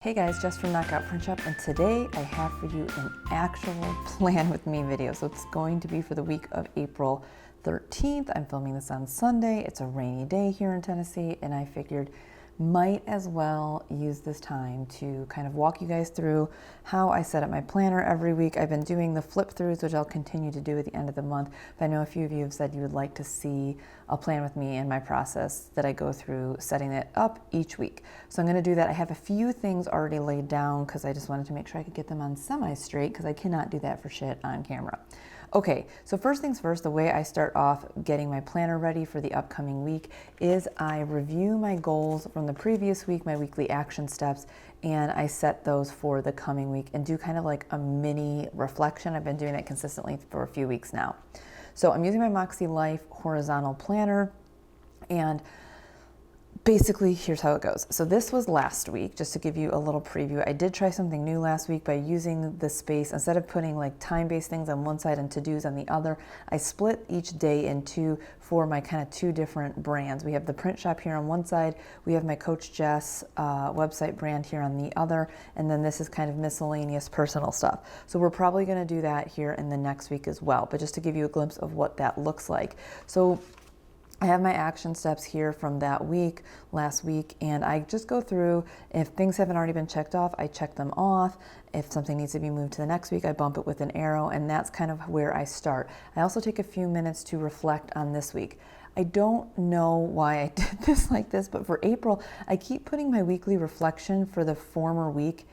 Hey guys, Jess from Knockout Print Shop, and today I have for you an actual plan with me video. So it's going to be for the week of April 13th. I'm filming this on Sunday. It's a rainy day here in Tennessee, and I figured might as well use this time to kind of walk you guys through how I set up my planner every week. I've been doing the flip throughs, which I'll continue to do at the end of the month, but I know a few of you have said you would like to see a plan with me and my process that I go through setting it up each week. So I'm going to do that. I have a few things already laid down because I just wanted to make sure I could get them on semi-straight because I cannot do that for shit on camera. Okay, so first things first, the way I start off getting my planner ready for the upcoming week is I review my goals from the previous week, my weekly action steps, and I set those for the coming week and do kind of like a mini reflection. I've been doing that consistently for a few weeks now. So I'm using my Makse Life Horizontal Planner, and basically, here's how it goes. So this was last week, just to give you a little preview. I did try something new last week by using the space. Instead of putting like time-based things on one side and to-dos on the other, I split each day in two for my kind of two different brands. We have the print shop here on one side, we have my Coach Jess website brand here on the other, and then this is kind of miscellaneous personal stuff. So we're probably gonna do that here in the next week as well, but just to give you a glimpse of what that looks like. So I have my action steps here from that week, last week, and I just go through. If things haven't already been checked off, I check them off. If something needs to be moved to the next week, I bump it with an arrow, and that's kind of where I start. I also take a few minutes to reflect on this week. I don't know why I did this like this, but for April, I keep putting my weekly reflection for the former week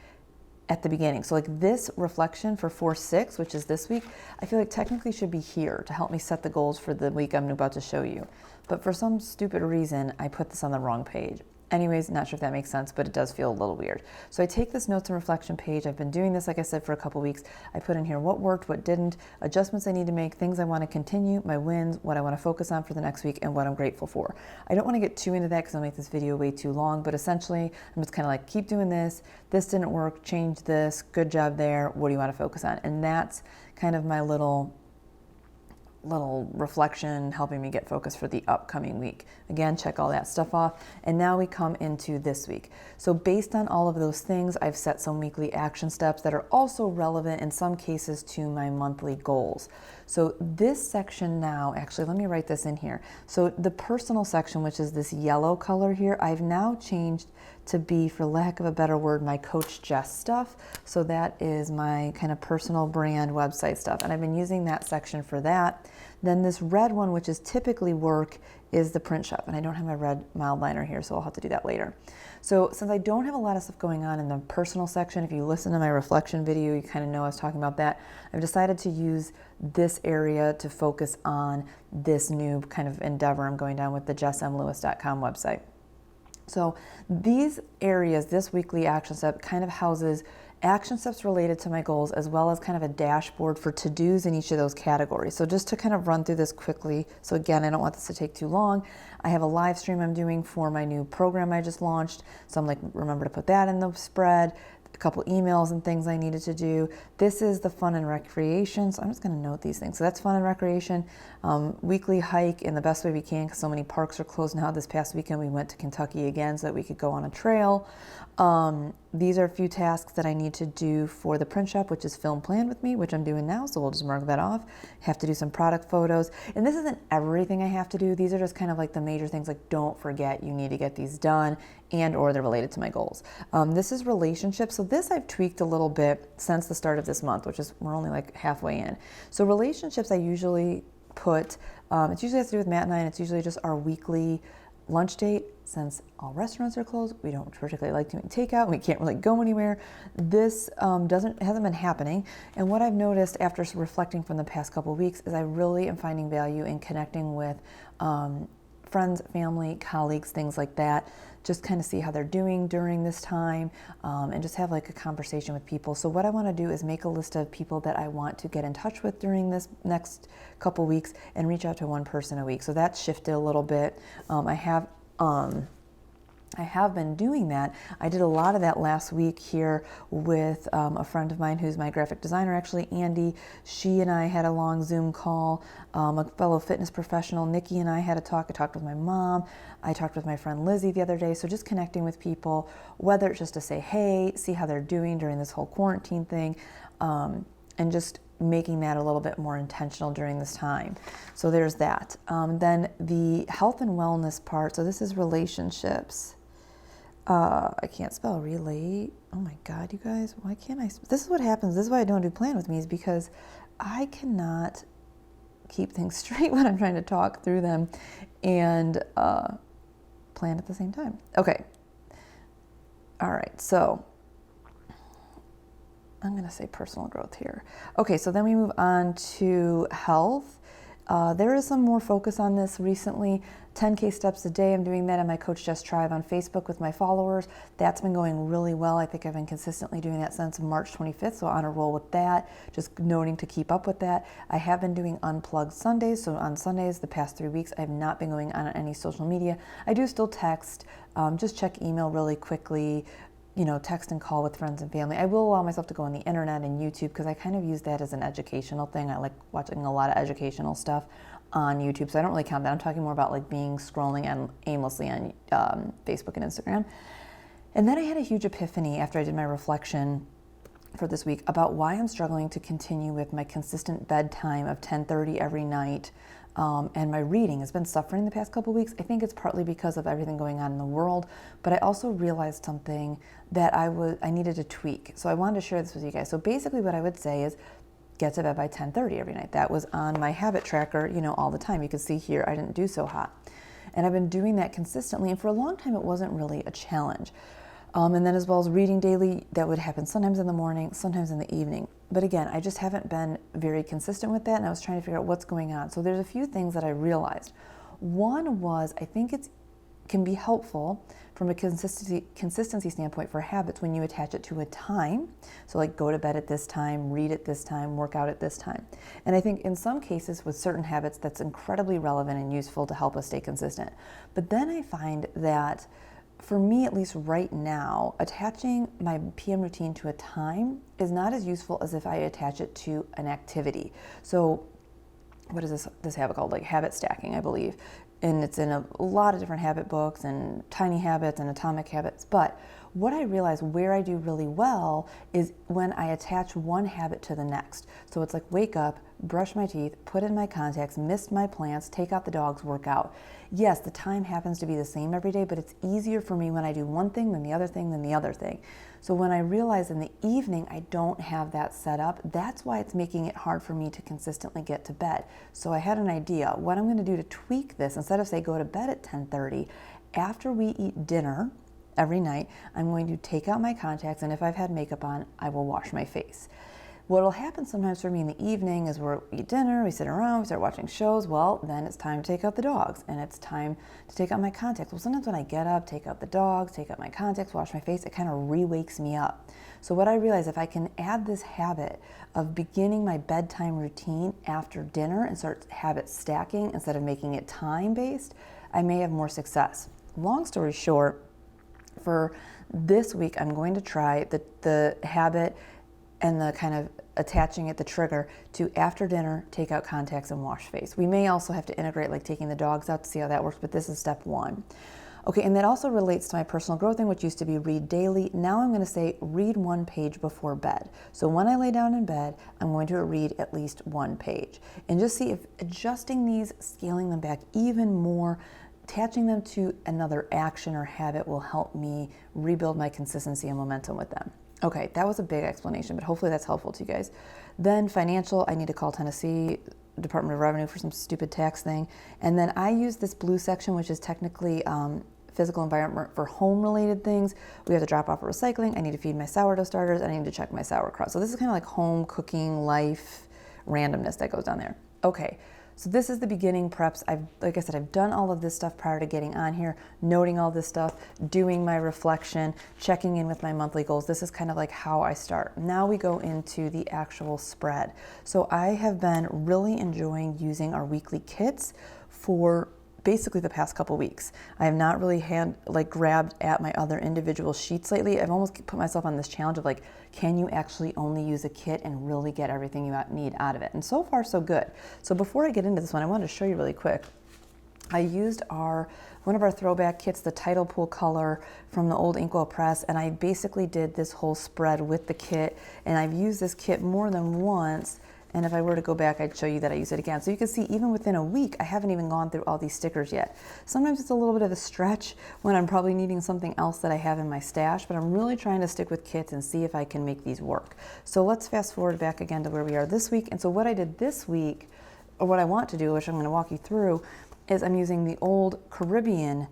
at the beginning. So like this reflection for 4/6, which is this week, I feel like technically should be here to help me set the goals for the week I'm about to show you. But for some stupid reason, I put this on the wrong page. Anyways, not sure if that makes sense, but it does feel a little weird. So I take this notes and reflection page. I've been doing this, like I said, for a couple weeks. I put in here what worked, what didn't, adjustments I need to make, things I want to continue, my wins, what I want to focus on for the next week, and what I'm grateful for. I don't want to get too into that because I'll make this video way too long, but essentially I'm just kind of like, keep doing this didn't work, change this, good job there, what do you want to focus on? And that's kind of my little reflection helping me get focused for the upcoming week. Again, check all that stuff off. And now we come into this week. So based on all of those things, I've set some weekly action steps that are also relevant in some cases to my monthly goals. So this section now, actually, let me write this in here. So the personal section, which is this yellow color here, I've now changed to be, for lack of a better word, my Coach Jess stuff. So that is my kind of personal brand website stuff. And I've been using that section for that. Then this red one, which is typically work, is the print shop. And I don't have my red mild liner here, so I'll have to do that later. So since I don't have a lot of stuff going on in the personal section, if you listen to my reflection video, you kind of know I was talking about that. I've decided to use this area to focus on this new kind of endeavor I'm going down with the jessmlewis.com website. So these areas, this weekly action step kind of houses action steps related to my goals, as well as kind of a dashboard for to-dos in each of those categories. So just to kind of run through this quickly, so again, I don't want this to take too long. I have a live stream I'm doing for my new program I just launched. So I'm like, remember to put that in the spread. A couple emails and things I needed to do. This is the fun and recreation. So I'm just going to note these things. So that's fun and recreation. Weekly hike in the best way we can because so many parks are closed now. This past weekend we went to Kentucky again so that we could go on a trail. These are a few tasks that I need to do for the print shop, which is film plan with me, which I'm doing now. So we'll just mark that off. Have to do some product photos. And this isn't everything I have to do. These are just kind of like the major things, like don't forget you need to get these done and or they're related to my goals. This is relationships. So this I've tweaked a little bit since the start of this month, which is we're only like halfway in. So relationships I usually put, it usually has to do with Matt and I, and it's usually just our weekly lunch date. Since all restaurants are closed, we don't particularly like doing takeout. We can't really go anywhere. This hasn't been happening. And what I've noticed after reflecting from the past couple of weeks is I really am finding value in connecting with friends, family, colleagues, things like that. Just kind of see how they're doing during this time and just have like a conversation with people. So what I want to do is make a list of people that I want to get in touch with during this next couple weeks and reach out to one person a week. So that's shifted a little bit. I have I have been doing that. I did a lot of that last week here with a friend of mine who's my graphic designer, actually, Andy. She and I had a long Zoom call. A fellow fitness professional, Nikki, and I had a talk. I talked with my mom. I talked with my friend Lizzie the other day. So just connecting with people, whether it's just to say, hey, see how they're doing during this whole quarantine thing, and just making that a little bit more intentional during this time. So there's that. Then the health and wellness part. So this is relationships. I can't spell relate. Oh my God, you guys, why can't I? This is what happens. This is why I don't do plan with me, is because I cannot keep things straight when I'm trying to talk through them and plan at the same time. Okay. All right. So I'm going to say personal growth here. Okay. So then we move on to health. There is some more focus on this recently. 10K steps a day. I'm doing that in my Coach Jess Tribe on Facebook with my followers. That's been going really well. I think I've been consistently doing that since March 25th, so on a roll with that, just noting to keep up with that. I have been doing unplugged Sundays, so on Sundays the past 3 weeks I have not been going on any social media. I do still text, just check email really quickly, text and call with friends and family. I will allow myself to go on the internet and YouTube because I kind of use that as an educational thing. I like watching a lot of educational stuff on YouTube, so I don't really count that. I'm talking more about like scrolling and aimlessly on Facebook and Instagram. And then I had a huge epiphany after I did my reflection for this week about why I'm struggling to continue with my consistent bedtime of 10:30 every night. And my reading has been suffering the past couple of weeks. I think it's partly because of everything going on in the world, but I also realized something that I needed to tweak. So I wanted to share this with you guys. So basically what I would say is get to bed by 10:30 every night. That was on my habit tracker, all the time. You can see here, I didn't do so hot. And I've been doing that consistently. And for a long time, it wasn't really a challenge. And then as well as reading daily, that would happen sometimes in the morning, sometimes in the evening. But again, I just haven't been very consistent with that, and I was trying to figure out what's going on. So there's a few things that I realized. One was, I think it can be helpful from a consistency standpoint for habits when you attach it to a time. So like go to bed at this time, read at this time, work out at this time. And I think in some cases with certain habits, that's incredibly relevant and useful to help us stay consistent. But then I find that for me, at least right now, attaching my PM routine to a time is not as useful as if I attach it to an activity. So what is this habit called? Like habit stacking, I believe. And it's in a lot of different habit books and tiny habits and atomic habits. But what I realize where I do really well is when I attach one habit to the next. So it's like wake up, brush my teeth, put in my contacts, mist my plants, take out the dogs, work out. Yes, the time happens to be the same every day, but it's easier for me when I do one thing, then the other thing, then the other thing. So when I realize in the evening I don't have that set up, that's why it's making it hard for me to consistently get to bed. So I had an idea. What I'm going to do to tweak this, instead of say go to bed at 10:30, after we eat dinner every night, I'm going to take out my contacts, and if I've had makeup on, I will wash my face. What will happen sometimes for me in the evening is we eat dinner, we sit around, we start watching shows. Well, then it's time to take out the dogs, and it's time to take out my contacts. Well, sometimes when I get up, take out the dogs, take out my contacts, wash my face, it kind of re-wakes me up. So what I realize, if I can add this habit of beginning my bedtime routine after dinner and start habit stacking instead of making it time-based, I may have more success. Long story short, for this week, I'm going to try the habit and the kind of attaching it, the trigger, to after dinner, take out contacts and wash face. We may also have to integrate like taking the dogs out to see how that works, but this is step one. Okay, and that also relates to my personal growth thing, which used to be read daily. Now I'm going to say read one page before bed. So when I lay down in bed, I'm going to read at least one page. And just see if adjusting these, scaling them back even more, attaching them to another action or habit will help me rebuild my consistency and momentum with them. Okay, that was a big explanation, but hopefully that's helpful to you guys. Then financial, I need to call Tennessee Department of Revenue for some stupid tax thing. And then I use this blue section, which is technically physical environment for home-related things. We have to drop off for recycling. I need to feed my sourdough starters. I need to check my sauerkraut. So this is kind of like home cooking, life, randomness that goes down there. Okay. So this is the beginning preps. Like I said, I've done all of this stuff prior to getting on here, noting all this stuff, doing my reflection, checking in with my monthly goals. This is kind of like how I start. Now we go into the actual spread. So I have been really enjoying using our weekly kits for basically the past couple weeks. I have not really grabbed at my other individual sheets lately. I've almost put myself on this challenge of like, can you actually only use a kit and really get everything you need out of it? And so far so good. So before I get into this one, I wanted to show you really quick. I used one of our throwback kits, the Tidal Pool color from the old Inkwell Press, and I basically did this whole spread with the kit, and I've used this kit more than once, and if I were to go back, I'd show you that I use it again. So you can see even within a week, I haven't even gone through all these stickers yet. Sometimes it's a little bit of a stretch when I'm probably needing something else that I have in my stash, but I'm really trying to stick with kits and see if I can make these work. So let's fast forward back again to where we are this week. And so what I did this week, or what I want to do, which I'm going to walk you through, is I'm using the old Caribbean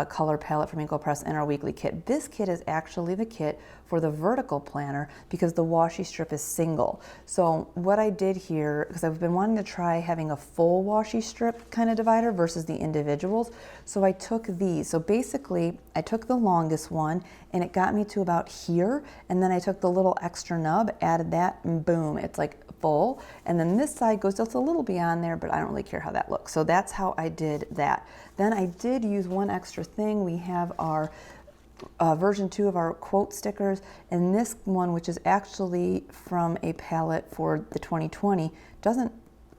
color palette from Inkwell Press in our weekly kit. This kit is actually the kit for the vertical planner because the washi strip is single. So what I did here, because I've been wanting to try having a full washi strip kind of divider versus the individuals, so I took these. So basically, I took the longest one and it got me to about here, and then I took the little extra nub, added that, and boom, it's like full. And then this side goes just a little beyond there, but I don't really care how that looks. So that's how I did that. Then I did use one extra thing. We have our version 2 of our quote stickers, and this one, which is actually from a palette for the 2020, doesn't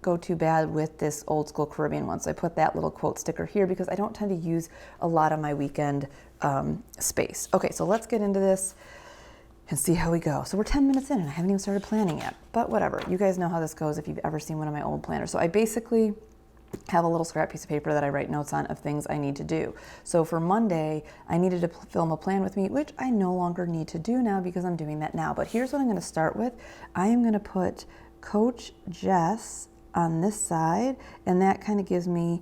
go too bad with this old school Caribbean one. So I put that little quote sticker here because I don't tend to use a lot of my weekend space. Okay, so let's get into this and see how we go. So we're 10 minutes in and I haven't even started planning yet, but whatever. You guys know how this goes if you've ever seen one of my old planners. So I basically have a little scrap piece of paper that I write notes on of things I need to do. So for Monday, I needed to film a plan with me, which I no longer need to do now because I'm doing that now. But here's what I'm gonna start with. I am gonna put Coach Jess on this side, and that kind of gives me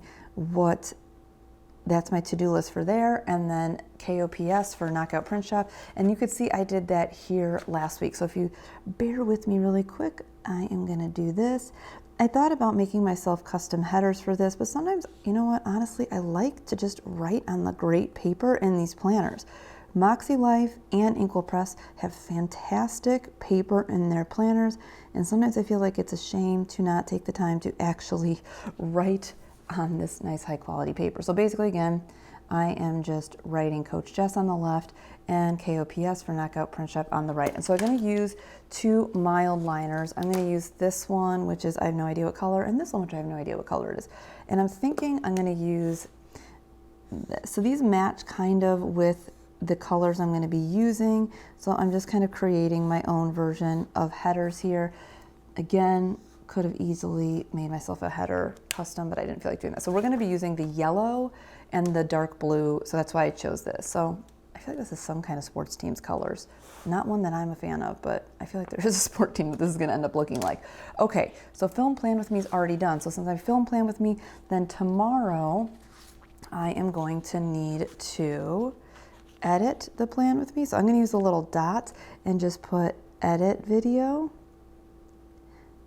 that's my to-do list for there, and then KOPS for Knockout Print Shop. And you could see I did that here last week. So if you bear with me really quick, I am gonna do this. I thought about making myself custom headers for this, but sometimes, you know what, honestly, I like to just write on the great paper in these planners. Makse Life and Inkwell Press have fantastic paper in their planners, and sometimes I feel like it's a shame to not take the time to actually write on this nice high quality paper. So basically, again, I am just writing Coach Jess on the left and KOPS for Knockout Print Shop on the right. And so I'm going to use 2 mild liners. I'm going to use this one, which is I have no idea what color, and this one, which I have no idea what color it is. And I'm thinking I'm going to use this. So these match kind of with the colors I'm going to be using. So I'm just kind of creating my own version of headers here. Again, could have easily made myself a header custom, but I didn't feel like doing that. So we're going to be using the yellow and the dark blue, so that's why I chose this. So I feel like this is some kind of sports team's colors. Not one that I'm a fan of, but I feel like there is a sport team that this is going to end up looking like. Okay, so film plan with me is already done. So since I film plan with me, then tomorrow I am going to need to edit the plan with me. So I'm going to use the little dot and just put edit video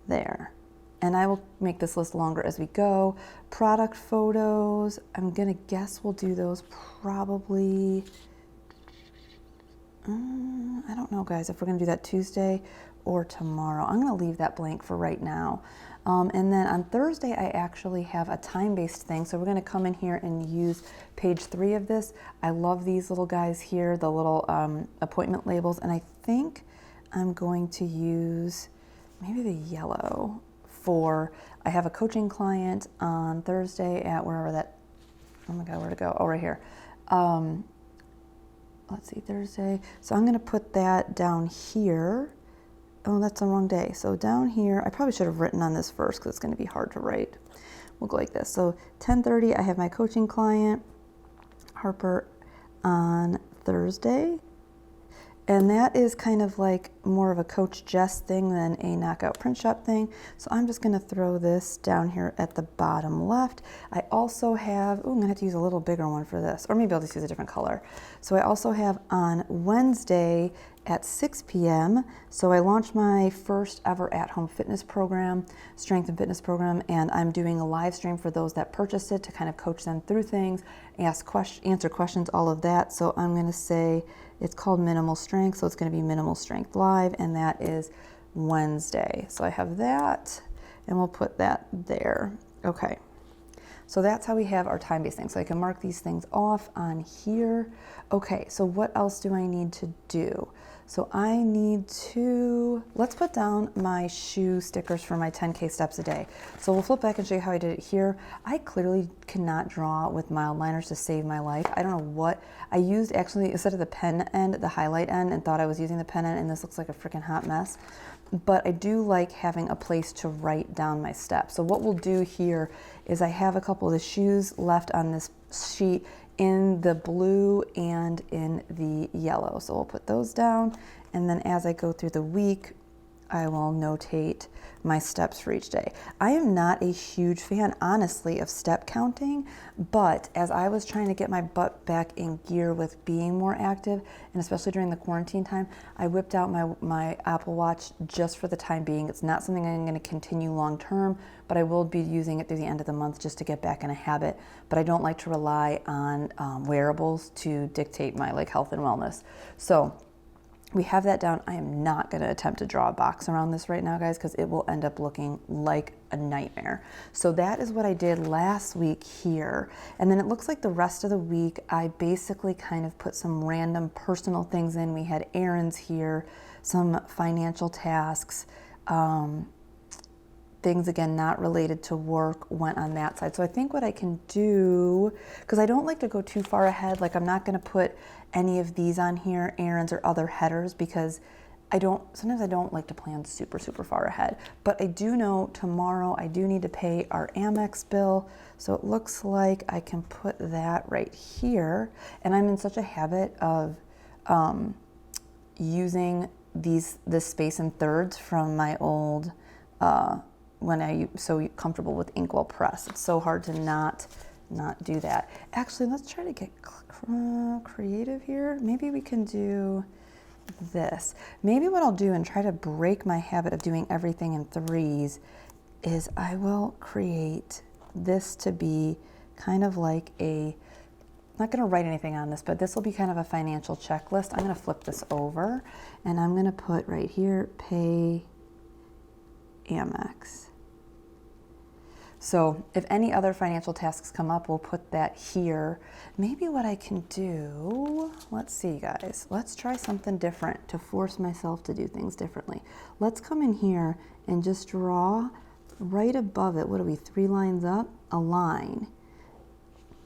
there. And I will make this list longer as we go. Product photos, I'm gonna guess we'll do those probably, I don't know guys, if we're gonna do that Tuesday or tomorrow. I'm gonna leave that blank for right now. And then on Thursday, I actually have a time-based thing. So we're gonna come in here and use page 3 of this. I love these little guys here, the little appointment labels. And I think I'm going to use maybe the yellow for, I have a coaching client on Thursday at wherever that, oh my God, where'd it go? Oh, right here. Let's see, Thursday. So I'm gonna put that down here. Oh, that's the wrong day. So down here, I probably should have written on this first because it's gonna be hard to write. We'll go like this. So 10:30, I have my coaching client, Harper, on Thursday. And that is kind of like more of a Coach Jess thing than a Knockout Print Shop thing. So I'm just gonna throw this down here at the bottom left. I also have, I'm gonna have to use a little bigger one for this, or maybe I'll just use a different color. So I also have on Wednesday at 6 p.m. So I launched my first ever at-home fitness program, strength and fitness program, and I'm doing a live stream for those that purchased it to kind of coach them through things, answer questions, all of that. So I'm gonna say, it's called Minimal Strength, so it's going to be Minimal Strength Live, and that is Wednesday. So I have that, and we'll put that there. Okay. So that's how we have our time-based things. So I can mark these things off on here. Okay, so what else do I need to do? So I need to, let's put down my shoe stickers for my 10K steps a day. So we'll flip back and show you how I did it here. I clearly cannot draw with mild liners to save my life. I don't know what, I used actually, instead of the pen end, the highlight end, and thought I was using the pen end, and this looks like a freaking hot mess. But I do like having a place to write down my steps. So what we'll do here is I have a couple of the shoes left on this sheet in the blue and in the yellow. So we'll put those down, and then as I go through the week, I will notate my steps for each day. I am not a huge fan, honestly, of step counting, but as I was trying to get my butt back in gear with being more active, and especially during the quarantine time, I whipped out my Apple Watch just for the time being. It's not something I'm going to continue long term, but I will be using it through the end of the month just to get back in a habit. But I don't like to rely on wearables to dictate my health and wellness. So we have that down. I am not going to attempt to draw a box around this right now, guys, because it will end up looking like a nightmare. So that is what I did last week here. And then it looks like the rest of the week, I basically kind of put some random personal things in. We had errands here, some financial tasks, things again not related to work went on that side. So I think what I can do, because I don't like to go too far ahead, I'm not going to put any of these on here, errands or other headers, because sometimes I don't like to plan super far ahead. But I do know tomorrow I do need to pay our Amex bill, so it looks like I can put that right here. And I'm in such a habit of using this space in thirds from my old when I so comfortable with Inkwell Press. It's so hard to not do that. Actually, let's try to get creative here. Maybe we can do this. Maybe what I'll do and try to break my habit of doing everything in threes is I will create this to be kind of like I'm not going to write anything on this, but this will be kind of a financial checklist. I'm going to flip this over and I'm going to put right here, pay Amex. So if any other financial tasks come up, we'll put that here. Maybe what I can do, let's see guys, let's try something different to force myself to do things differently. Let's come in here and just draw right above it. What are we, 3 lines up? A line.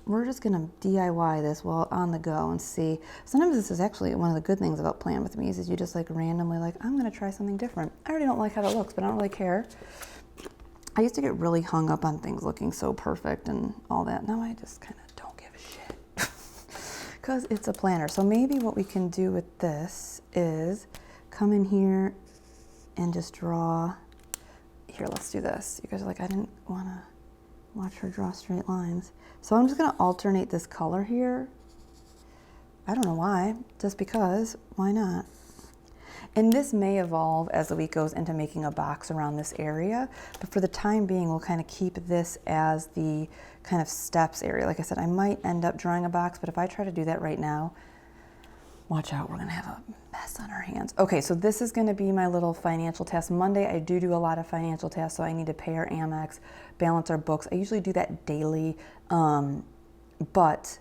We're just gonna DIY this while on the go and see. Sometimes this is actually one of the good things about Plan With Me is you just randomly I'm gonna try something different. I already don't like how it looks, but I don't really care. I used to get really hung up on things looking so perfect and all that. Now I just kind of don't give a shit because it's a planner. So maybe what we can do with this is come in here and just draw. Here, let's do this. You guys are I didn't want to watch her draw straight lines. So I'm just going to alternate this color here. I don't know why, just because, why not? And this may evolve as the week goes into making a box around this area, but for the time being, we'll kind of keep this as the kind of steps area. Like I said, I might end up drawing a box, but if I try to do that right now, watch out, we're gonna have a mess on our hands. Okay, so this is gonna be my little financial task. Monday, I do a lot of financial tasks, so I need to pay our Amex, balance our books. I usually do that daily, but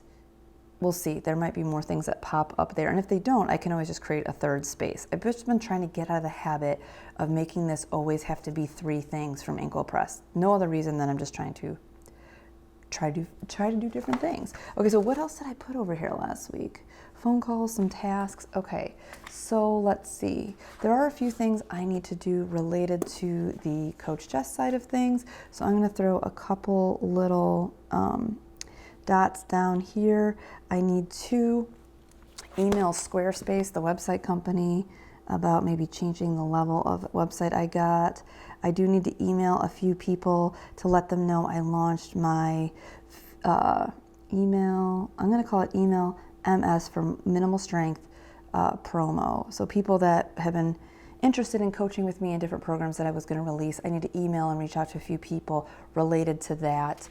we'll see. There might be more things that pop up there. And if they don't, I can always just create a third space. I've just been trying to get out of the habit of making this always have to be 3 things from Inkwell Press. No other reason than I'm just trying to try to do different things. Okay, so what else did I put over here last week? Phone calls, some tasks. Okay, so let's see. There are a few things I need to do related to the Coach Jess side of things. So I'm gonna throw a couple little dots down here. I need to email Squarespace, the website company, about maybe changing the level of website I got. I do need to email a few people to let them know I launched my email, I'm gonna call it email MS for minimal strength promo. So people that have been interested in coaching with me in different programs that I was gonna release, I need to email and reach out to a few people related to that.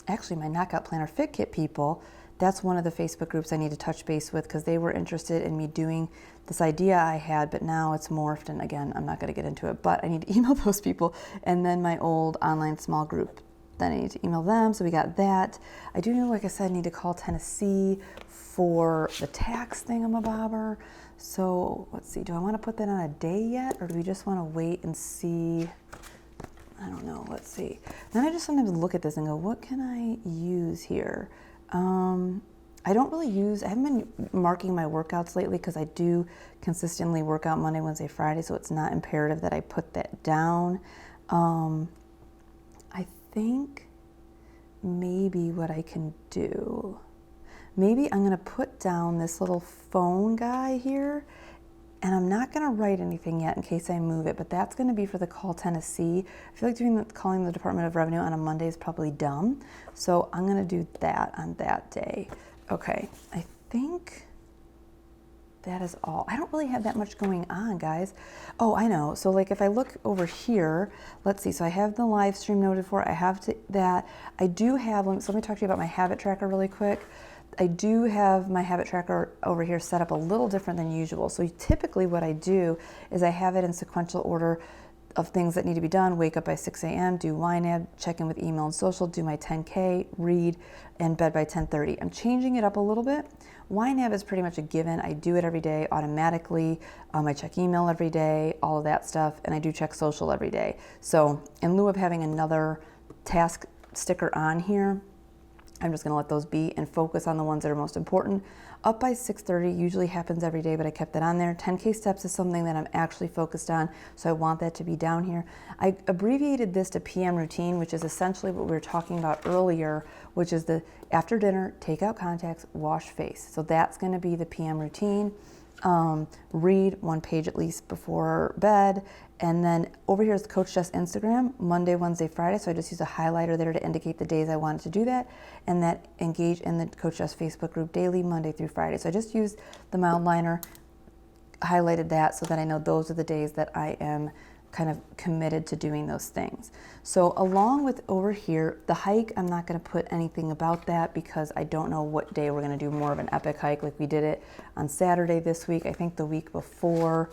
Actually, my Knockout Planner Fit Kit people, that's one of the Facebook groups I need to touch base with because they were interested in me doing this idea I had, but now it's morphed, and again, I'm not going to get into it, but I need to email those people. And then my old online small group then I need to email them. So we got that. I do know, like I said, I need to call Tennessee for the tax thingamabobber. So let's see, do I want to put that on a day yet, or do we just want to wait and see? I don't know, let's see. Then I just sometimes look at this and go, what can I use here? I haven't been marking my workouts lately because I do consistently work out Monday, Wednesday, Friday, so it's not imperative that I put that down. I think maybe what I can do, maybe I'm going to put down this little phone guy here, and I'm not going to write anything yet in case I move it, but that's going to be for the Call Tennessee. I feel like calling the Department of Revenue on a Monday is probably dumb, so I'm going to do that on that day. Okay, I think that is all. I don't really have that much going on, guys. Oh, I know. So like if I look over here, let's see. So I have the live stream noted for it. I have that. I do have, so let me talk to you about my habit tracker really quick. I do have my habit tracker over here set up a little different than usual. So typically what I do is I have it in sequential order of things that need to be done. Wake up by 6 a.m., do YNAB, check in with email and social, do my 10K, read, and bed by 10:30. I'm changing it up a little bit. YNAB is pretty much a given. I do it every day automatically. I check email every day, all of that stuff, and I do check social every day. So in lieu of having another task sticker on here, I'm just going to let those be and focus on the ones that are most important. Up by 6:30 usually happens every day, but I kept that on there. 10K steps is something that I'm actually focused on, so I want that to be down here. I abbreviated this to PM routine, which is essentially what we were talking about earlier, which is the after dinner, take out contacts, wash face. So that's going to be the PM routine. Read one page at least before bed. And then over here is Coach Jess Instagram, Monday, Wednesday, Friday. So I just use a highlighter there to indicate the days I wanted to do that. And that engage in the Coach Jess Facebook group daily, Monday through Friday. So I just used the mild liner, highlighted that so that I know those are the days that I am kind of committed to doing those things. So along with over here, the hike, I'm not going to put anything about that because I don't know what day we're going to do more of an epic hike. Like we did it on Saturday this week. I think the week before,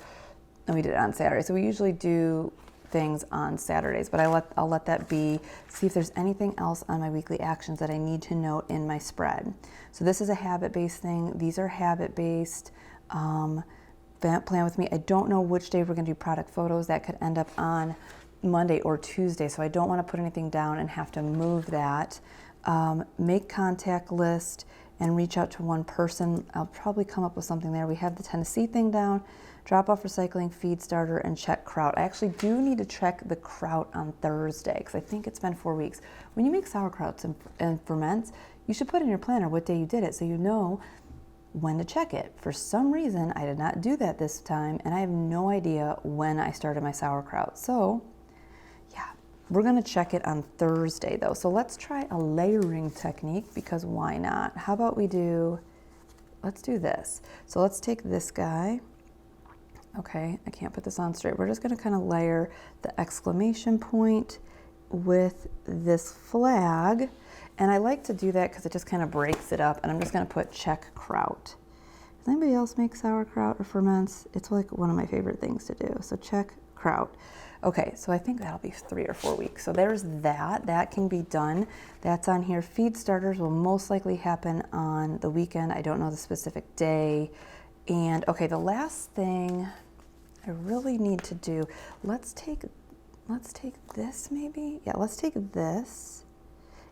and we did it on Saturday. So we usually do things on Saturdays, but I'll let that be. See if there's anything else on my weekly actions that I need to note in my spread. So this is a habit-based thing. These are habit-based. Plan with me. I don't know which day we're going to do product photos. That could end up on Monday or Tuesday, so I don't want to put anything down and have to move that. Make contact list and reach out to one person. I'll probably come up with something there. We have the Tennessee thing down. Drop off recycling, feed starter, and check kraut. I actually do need to check the kraut on Thursday because I think it's been 4 weeks. When you make sauerkrauts and ferments, you should put in your planner what day you did it so you know when to check it. For some reason, I did not do that this time, and I have no idea when I started my sauerkraut. So, yeah, we're gonna check it on Thursday though. So let's try a layering technique because why not? How about let's do this. So let's take this guy. Okay, I can't put this on straight. We're just gonna kind of layer the exclamation point with this flag. And I like to do that because it just kind of breaks it up. And I'm just going to put check kraut. Does anybody else make sauerkraut or ferments? It's like one of my favorite things to do. So check kraut. Okay, so I think that'll be 3 or 4 weeks. So there's that. That can be done. That's on here. Feed starters will most likely happen on the weekend. I don't know the specific day. And okay, the last thing I really need to do, let's take this maybe. Yeah, let's take this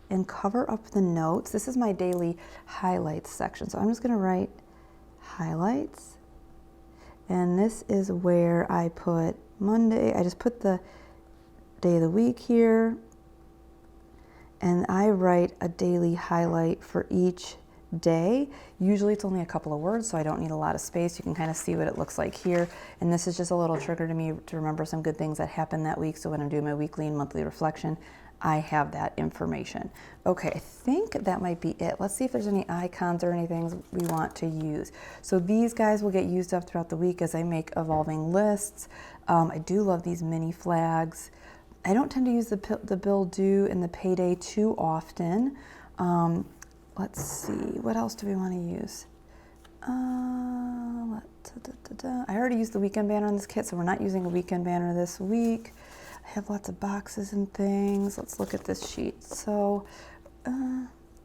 and cover up the notes. This is my daily highlights section. So I'm just gonna write highlights. And this is where I put Monday. I just put the day of the week here. And I write a daily highlight for each day. Usually it's only a couple of words, so I don't need a lot of space. You can kind of see what it looks like here. And this is just a little trigger to me to remember some good things that happened that week. So when I'm doing my weekly and monthly reflection, I have that information. Okay, I think that might be it. Let's see if there's any icons or anything we want to use. So these guys will get used up throughout the week as I make evolving lists. I do love these mini flags. I don't tend to use the bill due and the payday too often. Let's see, what else do we want to use? I already used the weekend banner on this kit, so we're not using a weekend banner this week. I have lots of boxes and things. Let's look at this sheet. So,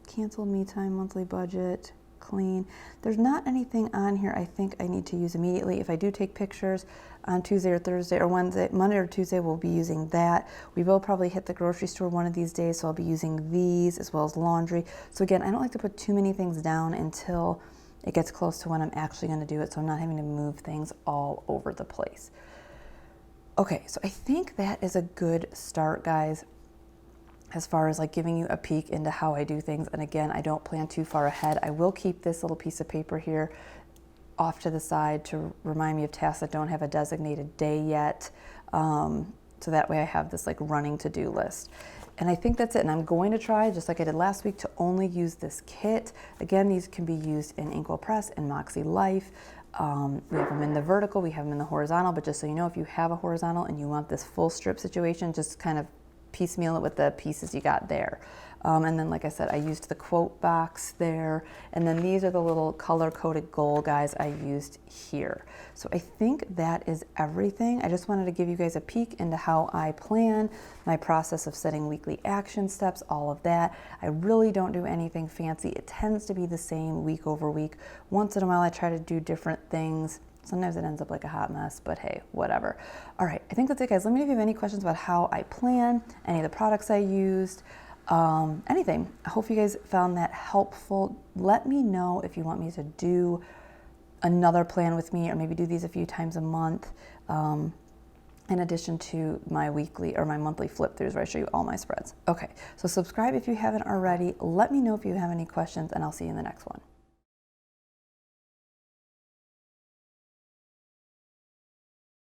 cancel me time, monthly budget, clean. There's not anything on here I think I need to use immediately. If I do take pictures on Tuesday or Thursday or Wednesday, Monday or Tuesday, we'll be using that. We will probably hit the grocery store one of these days, so I'll be using these as well as laundry. So again, I don't like to put too many things down until it gets close to when I'm actually going to do it, so I'm not having to move things all over the place. Okay, so I think that is a good start, guys, as far as like giving you a peek into how I do things. And again, I don't plan too far ahead. I will keep this little piece of paper here off to the side to remind me of tasks that don't have a designated day yet. So that way I have this like running to-do list. And I think that's it. And I'm going to try, just like I did last week, to only use this kit. Again, these can be used in Inkwell Press and Makse Life. We have them in the vertical, we have them in the horizontal, but just so you know, if you have a horizontal and you want this full strip situation, just kind of piecemeal it with the pieces you got there. And then, like I said, I used the quote box there. And then these are the little color-coded goal guys I used here. So I think that is everything. I just wanted to give you guys a peek into how I plan, my process of setting weekly action steps, all of that. I really don't do anything fancy. It tends to be the same week over week. Once in a while, I try to do different things. Sometimes it ends up like a hot mess, but hey, whatever. All right, I think that's it, guys. Let me know if you have any questions about how I plan, any of the products I used, anything. I hope you guys found that helpful. Let me know if you want me to do another plan with me, or maybe do these a few times a month, in addition to my weekly or my monthly flip throughs where I show you all my spreads. Okay, so subscribe if you haven't already. Let me know if you have any questions, and I'll see you in the next one.